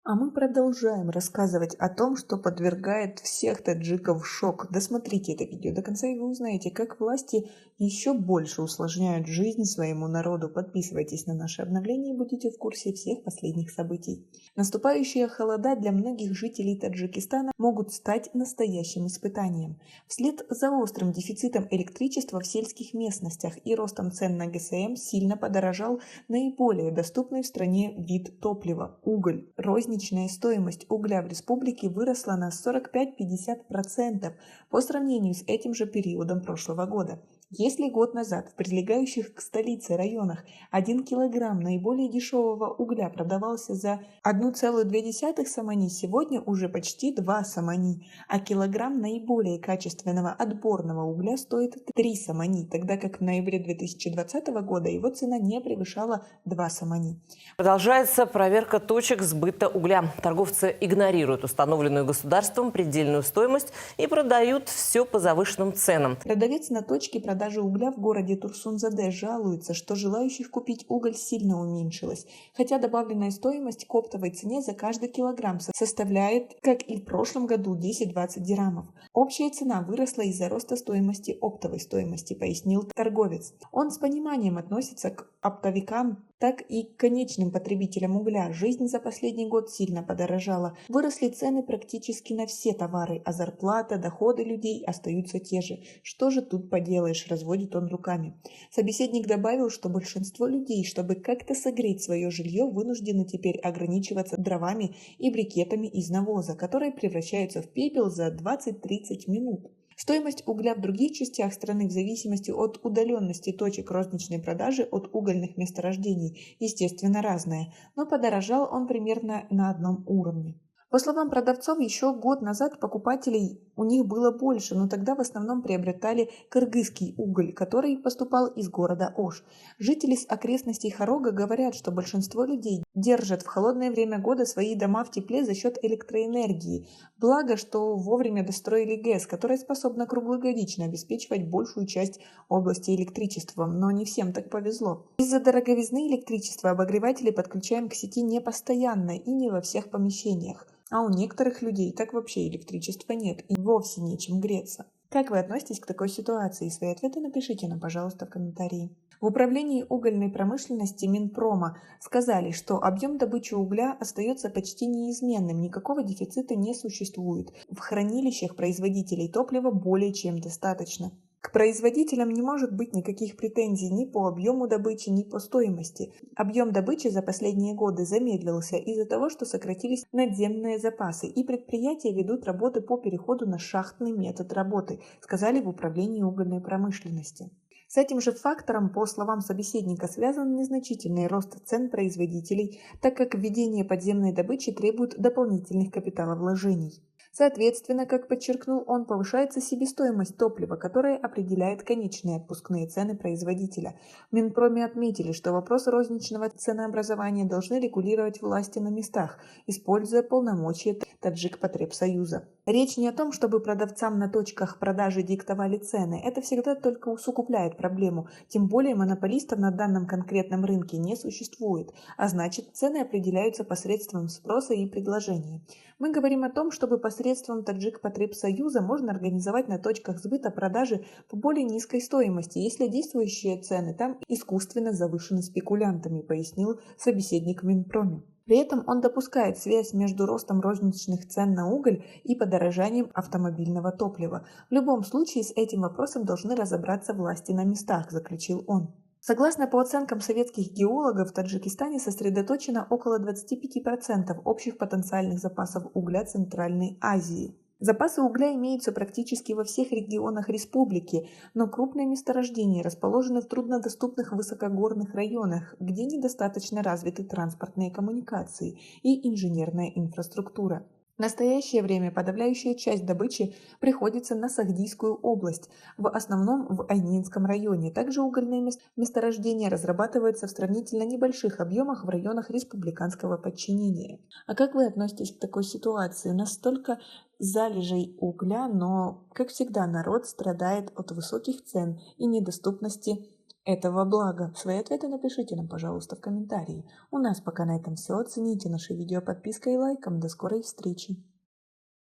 А мы продолжаем рассказывать о том, что подвергает всех таджиков в шок. Досмотрите это видео до конца, и вы узнаете, как власти еще больше усложняют жизнь своему народу. Подписывайтесь на наши обновления и будете в курсе всех последних событий. Наступающие холода для многих жителей Таджикистана могут стать настоящим испытанием. Вслед за острым дефицитом электричества в сельских местностях и ростом цен на ГСМ сильно подорожал наиболее доступный в стране вид топлива – уголь. Розничная стоимость угля в республике выросла на 45–50% по сравнению с этим же периодом прошлого года. Если год назад в прилегающих к столице районах 1 килограмм наиболее дешевого угля продавался за 1,2 самани, сегодня уже почти 2 самани, а килограмм наиболее качественного отборного угля стоит 3 самани, тогда как в ноябре 2020 года его цена не превышала 2 самани. Продолжается проверка точек сбыта угля. Торговцы игнорируют установленную государством предельную стоимость и продают все по завышенным ценам. Продавец на точке продажи угля в городе Турсунзаде жалуется, что желающих купить уголь сильно уменьшилось, хотя добавленная стоимость к оптовой цене за каждый килограмм составляет, как и в прошлом году, 10–20 дирхамов. Общая цена выросла из-за роста стоимости оптовой стоимости, пояснил торговец. Он с пониманием относится к оптовикам, так и к конечным потребителям угля. Жизнь за последний год сильно подорожала. Выросли цены практически на все товары, а зарплата, доходы людей остаются те же. Что же тут поделаешь, разводит он руками. Собеседник добавил, что большинство людей, чтобы как-то согреть свое жилье, вынуждены теперь ограничиваться дровами и брикетами из навоза, которые превращаются в пепел за 20–30 минут. Стоимость угля в других частях страны в зависимости от удаленности точек розничной продажи от угольных месторождений, естественно, разная, но подорожал он примерно на одном уровне. По словам продавцов, еще год назад покупателей у них было больше, но тогда в основном приобретали кыргызский уголь, который поступал из города Ош. Жители с окрестностей Хорога говорят, что большинство людей держат в холодное время года свои дома в тепле за счет электроэнергии. Благо, что вовремя достроили ГЭС, которая способна круглогодично обеспечивать большую часть области электричеством, но не всем так повезло. Из-за дороговизны электричества обогреватели подключаем к сети не постоянно и не во всех помещениях. А у некоторых людей так вообще электричества нет и вовсе нечем греться. Как вы относитесь к такой ситуации? Свои ответы напишите нам, пожалуйста, в комментарии. В управлении угольной промышленности Минпрома сказали, что объем добычи угля остается почти неизменным, никакого дефицита не существует. В хранилищах производителей топлива более чем достаточно. К производителям не может быть никаких претензий ни по объему добычи, ни по стоимости. Объем добычи за последние годы замедлился из-за того, что сократились надземные запасы, и предприятия ведут работы по переходу на шахтный метод работы, сказали в управлении угольной промышленности. С этим же фактором, по словам собеседника, связан незначительный рост цен производителей, так как введение подземной добычи требует дополнительных капиталовложений. Соответственно, как подчеркнул он, повышается себестоимость топлива, которая определяет конечные отпускные цены производителя. В Минпроме отметили, что вопрос розничного ценообразования должны регулировать власти на местах, используя полномочия Таджикпотребсоюза. Речь не о том, чтобы продавцам на точках продажи диктовали цены. Это всегда только усугубляет проблему. Тем более монополистов на данном конкретном рынке не существует, а значит, цены определяются посредством спроса и предложения. Мы говорим о том, чтобы посредством Таджикпотребсоюза можно организовать на точках сбыта продажи по более низкой стоимости, если действующие цены там искусственно завышены спекулянтами, пояснил собеседник в Минпроме. При этом он допускает связь между ростом розничных цен на уголь и подорожанием автомобильного топлива. В любом случае с этим вопросом должны разобраться власти на местах, заключил он. Согласно по оценкам советских геологов, в Таджикистане сосредоточено около 25% общих потенциальных запасов угля Центральной Азии. Запасы угля имеются практически во всех регионах республики, но крупные месторождения расположены в труднодоступных высокогорных районах, где недостаточно развиты транспортные коммуникации и инженерная инфраструктура. В настоящее время подавляющая часть добычи приходится на Сагдийскую область, в основном в Айнинском районе. Также угольные месторождения разрабатываются в сравнительно небольших объемах в районах республиканского подчинения. А как вы относитесь к такой ситуации? Настолько залежей угля, но, как всегда, народ страдает от высоких цен и недоступности Это во благо. Свои ответы напишите нам, пожалуйста, в комментарии. У нас пока на этом все. Оцените наше видео подпиской и лайком. До скорой встречи.